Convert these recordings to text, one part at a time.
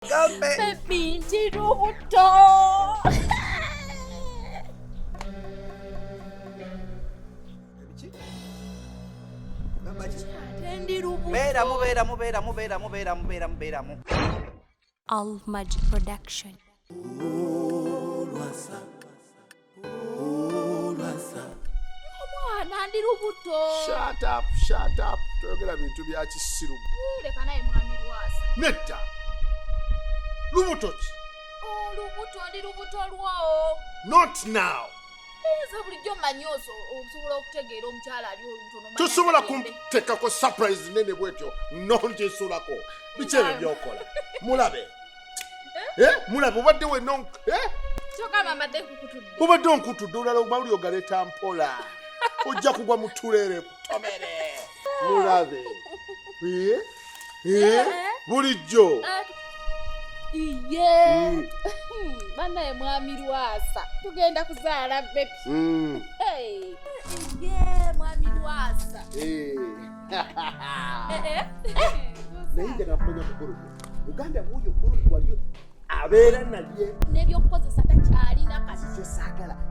Baby, ndi olubutto. Muberamu. ALMAGIC production. Omwana ndi olubutto. Shut up. Toyogera bintu bya kisiru. Leka naye mwami LWASA. Netta. Lubuto ki? Olubutto ndi lubuto lwo. Not now. Nze bulijjo mmanyi osobola okutegeera omukyala ali olubuto n'omanya. Tosobola kunteekako surprise nene bwetyo nonjesulako. Biki ebyo byokola? Mulabe. Mulabe obadde wenna Kyokka mbadde nkukutudde. obadde onkutudde olala mawuli ogaleeta mpola. Ojja kugwa mu ttuleere kutomere. Mulabe. Bulijjo. Iye. Bannaye mwami LWASA. Tugenda kuzaala bebi. Iye mwami LWASA. Naye njagala kumanya mukulu gwe. Muganda wuuyo mukulu waliyo abeera naye. N'ebyokukozesa takyalina kati.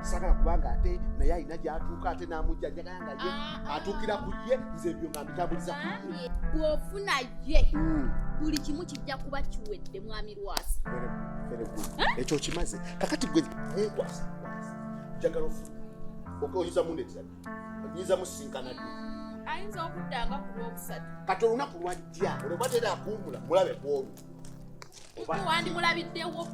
Saagala kubanga ate naye alina gy'atuuka ate n'amujja njagala nga ye atuukira ku ye nze ebyo nga mbitambuliza ku ye. Bw'ofuna ye buli kimu kijja kuba kiwedde mwami LWASA. Ekyo kimaze kakati gwe munkwasa njagala ofuna oyinza munetera oyinza musinkana dde Ayinza okuddanga ku lwokusatu. kati olunaku lwajja olwoba tera akuwumula mulabe bwolu Wandimulabiddewo.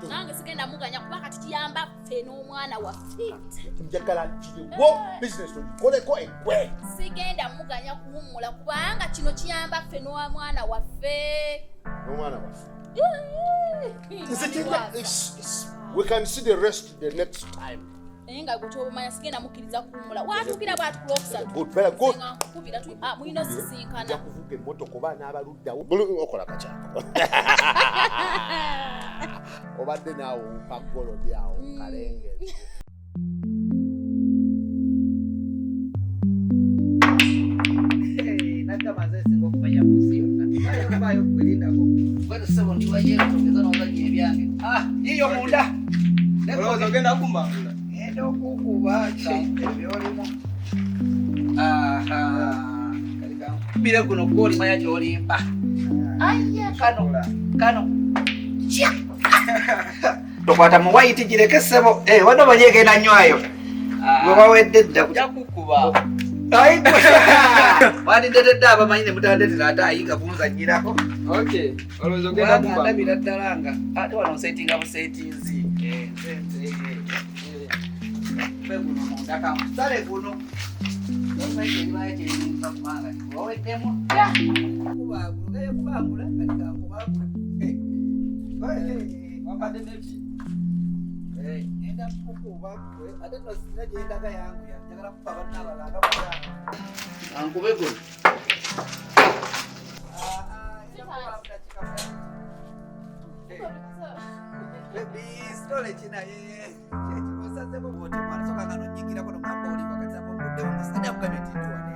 Nange sigenda muganya kuba kati kiyamba ffe n'omwana waffe. njagala kiriwo bizinesi ogikoleko eggwe. Sigenda muganya kuwummula kubanga kino kiyamba ffe n'omwana waffe. N'omwana waffe we can see the rest the next time. Naye nga gwe kyobumanya sigenda mukkiriza kuwummula. Watuukira bw'atu ku lwokusatu. Very good. Nkukubira mulina osisinkana. Kuvuga emmotoka oba n'abaluddawo okola kakyako obadde naawe ompa golodi awo kalengezi. Nakamaze singa okumanya mu nsi yonna. Bayo kwelindako. Bwatu sebo ndiwayeero togeza n'ozannya ebyange. Yiyo munda. Olowooza ogenda kumbangula? Ngenda okukuba ebyolimu. Kalikakubire guno gw'olimanya gy'olimba. Kano. Tokwata mu wayiti gireke ssebo. Wadde omanye egenda nnywayo. Gwe bawedde dda Ojja kukuba. Wandindetedde abamanyi ne mutandetera ate ayiga kunzannyirako. Okay. Olowooza ogenda kumbangula? Ndabira ddala nga ate wano nsetinga busetinzi. Guno munda kamusale guno. Waweddemu dda. Kubangula kati kankubangula. Wambadde nebki. Ngenda kukuba gwe ate no sina gyendaga yangu njagala kuba banna abalanga balanga. Ankube guno. Baby, stole china ye. Osaze bo bote mwana soka ngano nyingira kono mambo oli wakati hapo mudde umusajja kukanywa tindwa ne.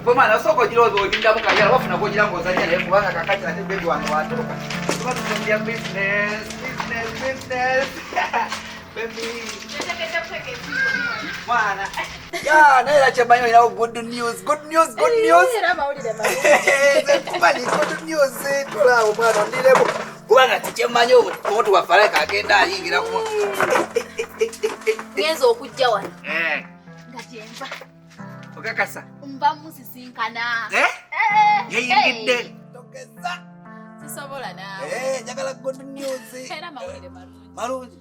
Bwe mwana soko jirozo olinda mukayala wafuna ko jirango zalya naye kubanga kakati ate baby wano watuka. Tuba tunaambia business. Baby. Mwana. Ya, naye chamanyo ina good news. Era mawulire Kubali good news. Tulawo mwana ndirebo. Kubanga tichemanyo omuntu wafala kagenda ayingira ku. Ngenza okujja wano. Nga gyenva. Okakasa. Nva musisinkana. Yeyingidde. Togeza. Sisobola naawe. Njagala good news. Era mawulire Malungi.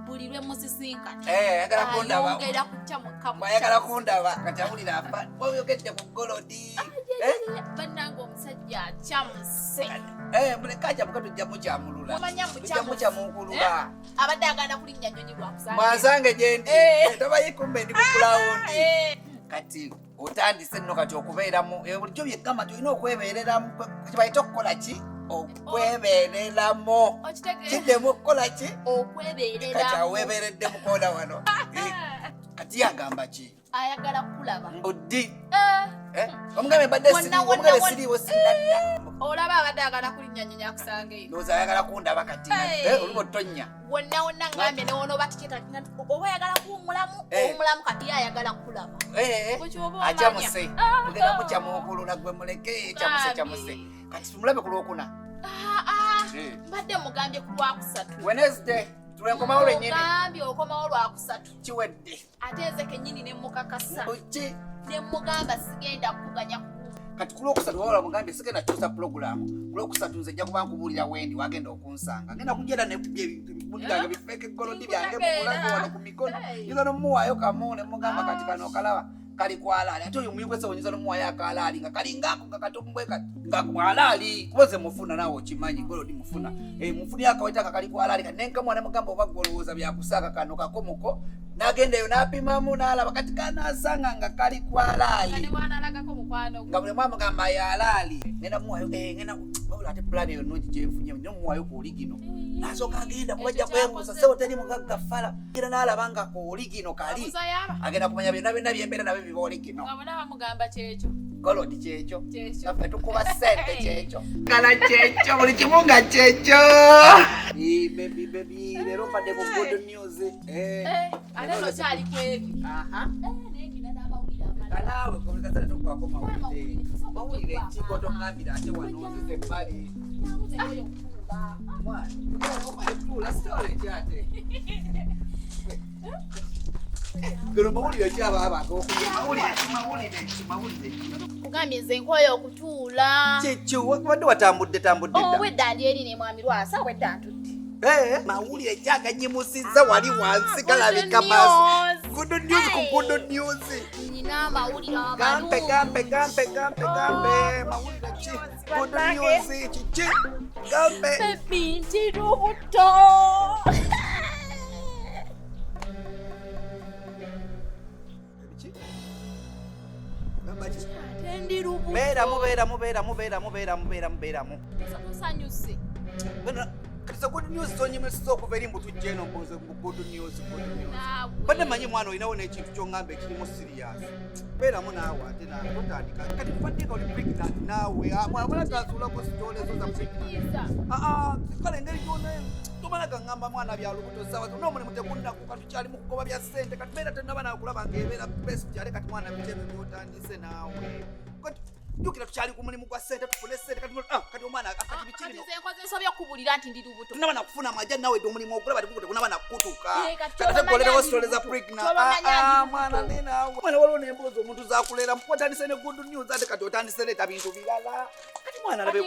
buli lwe musisinkana. Ayagala kundaba. Ayongera kutya mu kamu. Ayagala kundaba katawulira afa. Oyogedde ku golodi. Bannange omusajja akyamuse. Mulekaja mukato jja mukyamulula. Omanya mukyamulula. Abadde agenda kulinnya nnyonyi lwakusanga. Mwansange gye ndi. Tobayikumbe ndi ku kulawundi. Kati otandise nno kati okubeeramu bulijjo byeggamba nti olina okwebeereramu kibayita okukola ki okwebeereramu kiddemu okukola ki okwebeereramu kati aweebeeredde mukola wano kati yagamba ki ayagala kulaba mbuddi Omugambe badde siriwo sinadda. Olaba abadde agala kulinnyannyanya akusanga eno. Ndowooza ayagala kundaba kati. Olubutto nnya. Wonna ngambye ne wono batiketa oba ayagala kuwumulamu owumulamu kati ayagala kulaba. Akyamuse. Tugenda mukyamukulula gwe muleke kyamuse. Kati tumulabe ku Lwokuna. Mbadde mugambye ku Lwakusatu. Wednesday. Tulenkomawo lwennyini. Mugambye okomawo Lwakusatu. Kiwedde. Ate nze kennyini ne mukakasa. Ki? Ne mugamba sigenda kuganya kati ku Lwokusatu wawula mugambye sigenda kyusa pulogulaamu. Ku Lwokusatu nze nja kuba nkubuulira wendi wagenda okunsanga. Ngenda kujjera nebibuli byange bifeeke golodi byange mu bulago wano ku mikono. Nyiza n'omuwaayo kamu ne mugamba kati kano kalaba kali kwalaali. Ate oyo muyigwese wonyiza n'omuwaayo akalaali nga kali ngaako kakatombwe kati ngaako alaali. Kuboze mufuna naawe okimanyi golodi mufuna. Mufuni akaweta kakali kwalaali kati nenkamwa ne mugamba oba golowooza byakusaaka kano kakomuko. Nagenda eyo n'apimamu n'alaba kati kanaasanga nga kali kwalaali. Nga buli mwamu gamba yalaali. Ngenda muwaayo wabula ate pulaani eyo nnungi gyenfunye nomuwaayo ku oligino. Nasooka agenda kubajja kwebuuza sewo teri mugagga fala. Era n'alaba nga ku oligino kali. Agenda kumanya byonna byembeera nabyo biba oligino. Golodi kyekyo. Naffe tukuba ssente kyekyo. Kala kyekyo buli kimu nga kyekyo. Baby leero mbadde mu good news. Ate nokyali kwebi. Kanaawe komekasale tokubaako mawulire. Mawulire ekiko tongambira ate wano nzize ebbali. Tuula storage ate. Gano mawulire ki abaabaga okuye mawulire. Kugambye nze nkoye okutuula. Kyekyo wabadde watambudde dda. Wedda ndi eri ne mwami Lwasa wedda ntudde. Mawulire ki aganyimusizza wali wansi galabika maaso. Good news ku good news. Nina amawulire Gampe. Mawulire ki? Good news kiki? Gampe. Baby ndi lubuto. Ndi lubuto. Beeramu. Tusanyuse. Kati good news zonyimisiza okuva eri mbutu jeno mbuze good news. Badde manyi mwana olinawo n'ekintu ky'ongamba ekirimu serious. Beeramu naawe ate naawe totandika. Kati tufaddeka oli pregnant naawe. Mwana tazuulako sitoolezo za pregnant. Kale engeri gyona tomala gangamba mwana bya lubuto sawa. N'omulimu tegunnakuka tukyali mu kugoba bya ssente. Kati beera tennaba naakulaba ng'ebeera best kyale kati mwana bitebe by'otandise naawe. Jukira tukyali ku mulimu gwa ssente tufune ssente kati omwana akati bikiri nze nkoze nsobya okubulira nti ndi lubuto. tunaba nakufuna amajja nawe dde omulimu ogulaba tegunaba nakutuka kati tegolerewo sitole za pregnant. Mwana nenaawe mwana waliwo n'emboozi omuntu zakuleera watandise ne good news ate kati otandise leeta bintu birala. Kati mwana laba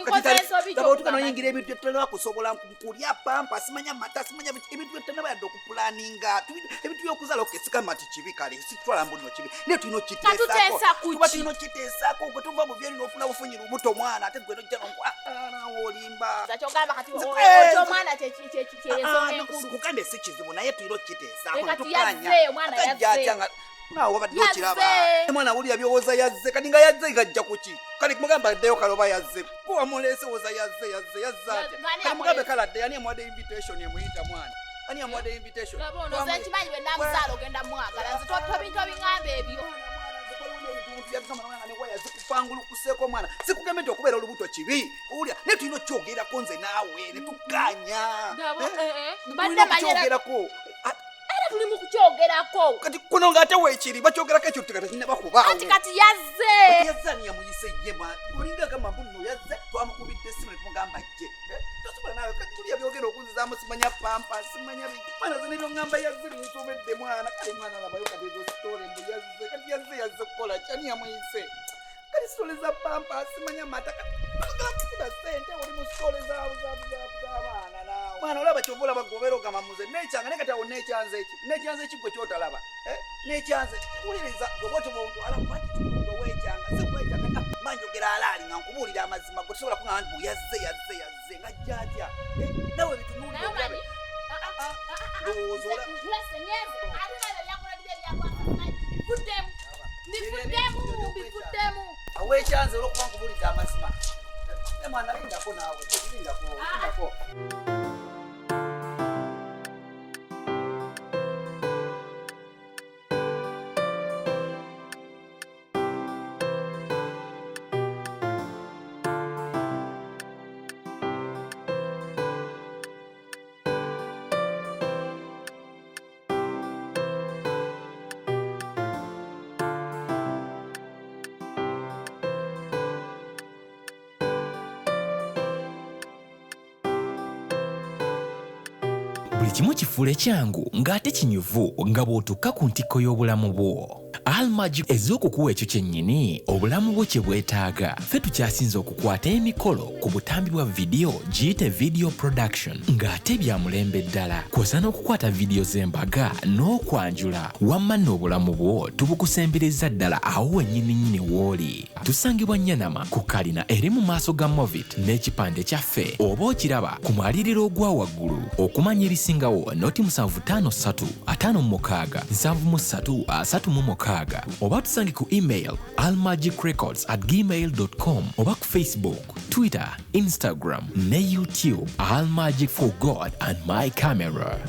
otukana oyingira ebintu byetutalaba kusobola kulya pampa simanya mata simanya ebintu byetutanaba yadde okupulaninga ebintu by'okuzaala okesika mati kibi kale situtwala mbulino kibi naye tulina okiteesaako kuba tulina okiteesaako gwe tuva buvyeri n'ofuna bufunyira obuto mwana ate gwe nojja olimba kyogamba kati omwana kyensonga enkulu kugamba si kizibu naye tulina okiteesaako kati yazze omwana yazze naawe obadde okiraba mwana wulira byowooza yazze kati nga yazze gajja kuki kale mugamba addeyo kaloba yazze kuba muleese woza yazze ate kale mugambe kale adde ani amuwadde invitation emuyita mwana ani amuwadde invitation nze nkimanyi bwe namuzaala ogenda mwagala nze tobintu bingamba ebyo zikupangulukuseeko mwana sikugembe nti okubeera olubuto kibi owulira naye tulina okyogerako nze naawe ne tukkaanya tulina okukyogerako era tuli mu kukyogerako kati kuno ng'ate weekiri bakyogerako ekyo tekata kinaba kubaawo anti kati yazze yazze yamuyise ye mwana olinga agamba mbuno yazze twamukubidde essimu ne tumugamba jje tosobola naawe kati tulya byogera okunzizaamu simanya pampa simanya mwana ze nebyoŋŋamba yazze binsobedde mwana kale mwana labayo kati ezo sitole mbu yazze kati yazze kukola kyani yamuyise kati sitole za pampa simanya mata agala kusiba ssente oli mu sitole z'abaana naawe mwana olaba kyova olaba gobera ogamba muze nekyanga naye kati awo nekyanze eki gwe kyotalaba nekyanze wuliriza gobotobotwala kwati kikugwe wekyanga sikwekyanga manjogera alaali nga nkubuulira amazima gwe tosobola kuŋŋamba nti yazze nga jjatya nawe bitunuulira olabe ndowooza awekyanze olwokuba nkubuulidde amazima mwana lindako naawe lindako buli kimu kifuule kyangu ng'ate kinyuvu nga bw'otukka ku ntikko y'obulamu bwo. ALMAGIC ez'okukuwa ekyo kyennyini obulamu bwo kye bwetaaga. Ffe tukyasinze okukwata emikolo ku butambi bwa vidiyo giyite video production ng'ate bya mulembe ddala. Kw'osa n'okukwata vidiyo z'embaga n'okwanjula wamma n'obulamu bwo tubukusembereza ddala awo wennyininyini w'oli. Tusangibwa Nyanama ku kalina eri mu maaso ga Movit n'ekipande kyaffe oba okiraba ku mwaliriro ogwa waggulu. Okumanya ebisingawo noti 753 56 73 oba tusange ku email almagicrecords@gmail.com oba ku Facebook, Twitter, Instagram ne YouTube. ALMAGIC for God and my camera.